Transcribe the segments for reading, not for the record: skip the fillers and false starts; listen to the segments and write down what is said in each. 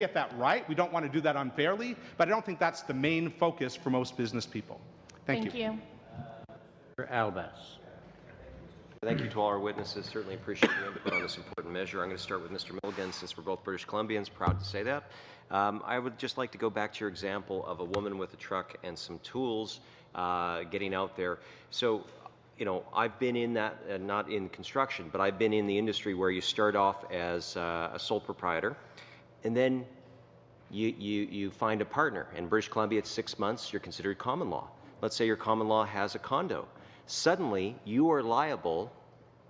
get that right. We don't want to do that unfairly, but I don't think that's the main focus for most business people. Thank you. Albas. Thank you to all our witnesses. Certainly appreciate your input on this important measure. I'm going to start with Mr. Milligan, since we're both British Columbians, proud to say that. I would just like to go back to your example of a woman with a truck and some tools getting out there. So, you know, I've been in that, not in construction, but I've been in the industry where you start off as a sole proprietor, and then you find a partner. In British Columbia, it's 6 months. You're considered common law. Let's say your common law has a condo. Suddenly, you are liable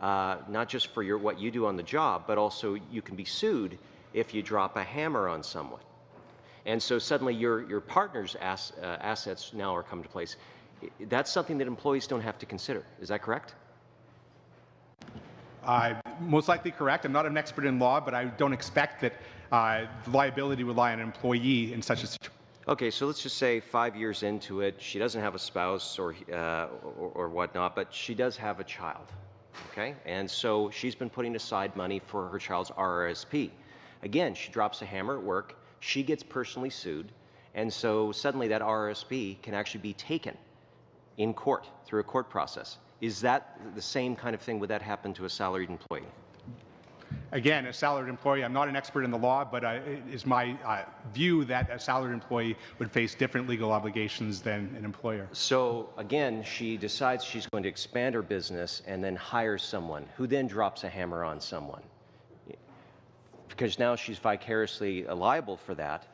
not just for what you do on the job, but also you can be sued if you drop a hammer on someone. And so suddenly your partner's assets now are come to place. That's something that employees don't have to consider. Is that correct? Most likely correct. I'm not an expert in law, but I don't expect that the liability would lie on an employee in such a situation. Okay, so let's just say 5 years into it, she doesn't have a spouse or whatnot, but she does have a child, okay? And so she's been putting aside money for her child's RRSP. Again, she drops a hammer at work, she gets personally sued, and so suddenly that RRSP can actually be taken in court, through a court process. Is that the same kind of thing? Would that happen to a salaried employee? Again, a salaried employee, I'm not an expert in the law, but it is my view that a salaried employee would face different legal obligations than an employer. So again, she decides she's going to expand her business and then hires someone who then drops a hammer on someone. Because now she's vicariously liable for that.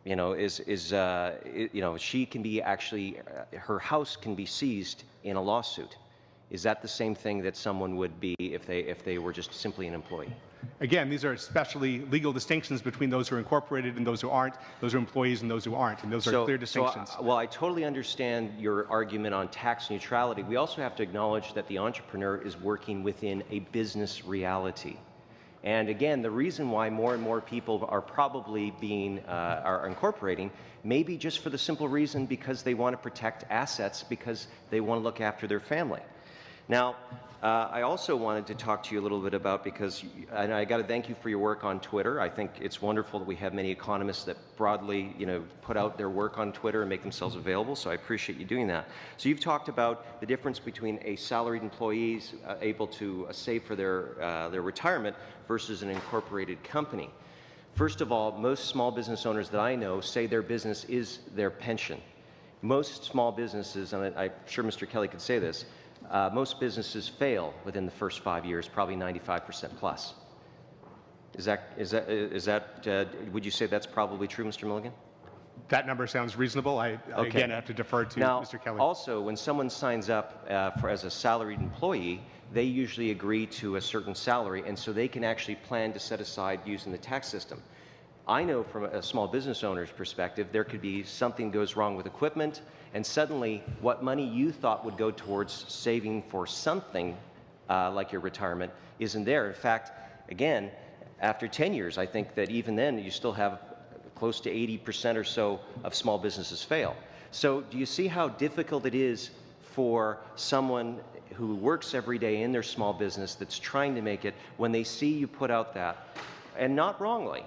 You know, you know, she can be actually, her house can be seized in a lawsuit. Is that the same thing that someone would be if they were just simply an employee? Again, these are especially legal distinctions between those who are incorporated and those who aren't, those who are employees and those who aren't, and those are clear distinctions. Well, I totally understand your argument on tax neutrality. We also have to acknowledge that the entrepreneur is working within a business reality. And again, the reason why more and more people are probably are incorporating may be just for the simple reason because they want to protect assets, because they want to look after their family. Now, I also wanted to talk to you a little bit about, and I got to thank you for your work on Twitter. I think it's wonderful that we have many economists that broadly, you know, put out their work on Twitter and make themselves available, so I appreciate you doing that. So you've talked about the difference between a salaried employee able to save for their retirement versus an incorporated company. First of all, most small business owners that I know say their business is their pension. Most small businesses, and I'm sure Mr. Kelly could say this, most businesses fail within the first 5 years, probably 95% plus. Would you say that's probably true, Mr. Milligan? That number sounds reasonable. Again, I have to defer to Mr. Kelly. Also, when someone signs up as a salaried employee, they usually agree to a certain salary, and so they can actually plan to set aside using the tax system. I know from a small business owner's perspective, there could be something goes wrong with equipment, and suddenly what money you thought would go towards saving for something like your retirement isn't there. In fact, again, after 10 years, I think that even then you still have close to 80% or so of small businesses fail. So do you see how difficult it is for someone who works every day in their small business that's trying to make it, when they see you put out that, and not wrongly,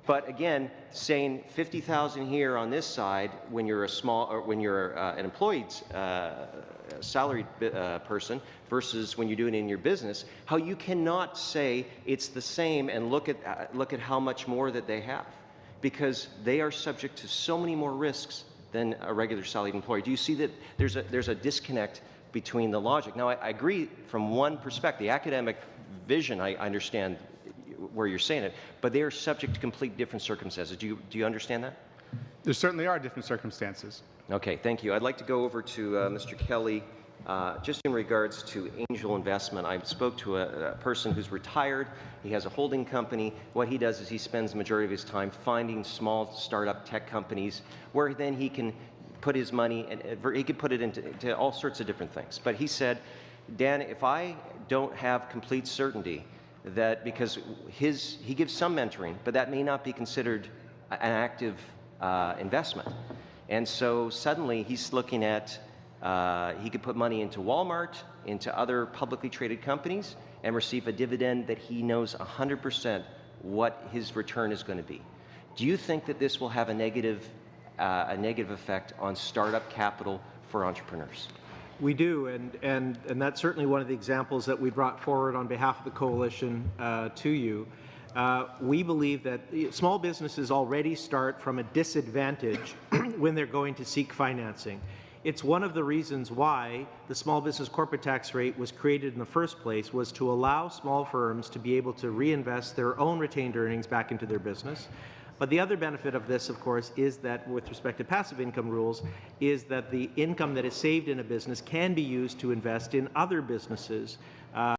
but again, saying 50,000 here on this side when you're an employed salaried person versus when you're doing it in your business, how you cannot say it's the same and look at how much more that they have, because they are subject to so many more risks than a regular salaried employee. Do you see that there's a disconnect between the logic? Now, I agree from one perspective, the academic vision, I understand where you're saying it, but they are subject to complete different circumstances. Do you understand that? There certainly are different circumstances. Okay, thank you. I'd like to go over to Mr. Kelly. Just in regards to angel investment, I spoke to a person who's retired. He has a holding company. What he does is he spends the majority of his time finding small startup tech companies where then he can put his money, and he could put it into all sorts of different things. But he said, Dan, if I don't have complete certainty that, because he gives some mentoring, but that may not be considered an active investment. And so suddenly he's looking at, he could put money into Walmart, into other publicly traded companies, and receive a dividend that he knows 100% what his return is going to be. Do you think that this will have a negative effect on startup capital for entrepreneurs? We do, and that's certainly one of the examples that we brought forward on behalf of the coalition to you. We believe that small businesses already start from a disadvantage when they're going to seek financing. It's one of the reasons why the small business corporate tax rate was created in the first place, was to allow small firms to be able to reinvest their own retained earnings back into their business. But the other benefit of this, of course, is that with respect to passive income rules, is that the income that is saved in a business can be used to invest in other businesses